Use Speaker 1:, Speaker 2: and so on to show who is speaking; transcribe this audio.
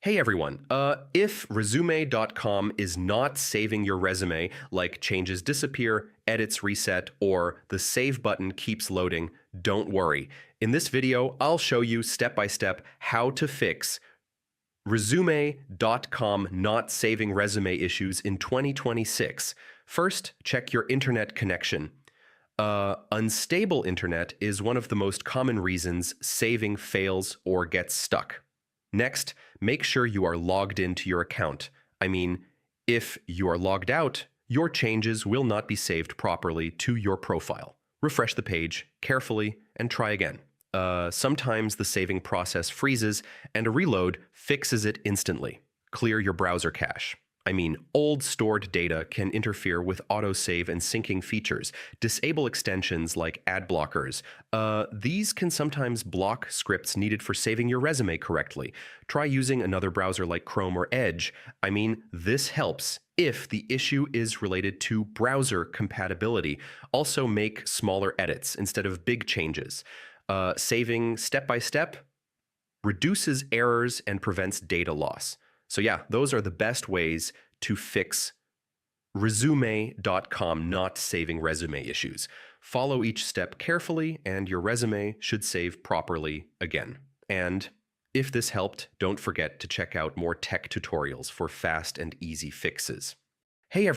Speaker 1: Hey everyone, if resume.com is not saving your resume, like changes disappear, edits reset, or the save button keeps loading, don't worry. In this video, I'll show you step by step how to fix resume.com not saving resume issues in 2026. First, check your internet connection. Unstable internet is one of the most common reasons saving fails or gets stuck. Next, make sure you are logged into your account. I mean, if you are logged out, your changes will not be saved properly to your profile. Refresh the page carefully and try again. Sometimes the saving process freezes and a reload fixes it instantly. Clear your browser cache. I mean, old stored data can interfere with autosave and syncing features. Disable extensions like ad blockers. These can sometimes block scripts needed for saving your resume correctly. Try using another browser like Chrome or Edge. I mean, this helps if the issue is related to browser compatibility. Also make smaller edits instead of big changes. Saving step by step reduces errors and prevents data loss. So yeah, those are the best ways to fix resume.com not saving resume issues. Follow each step carefully and your resume should save properly again. And if this helped, don't forget to check out more tech tutorials for fast and easy fixes. Hey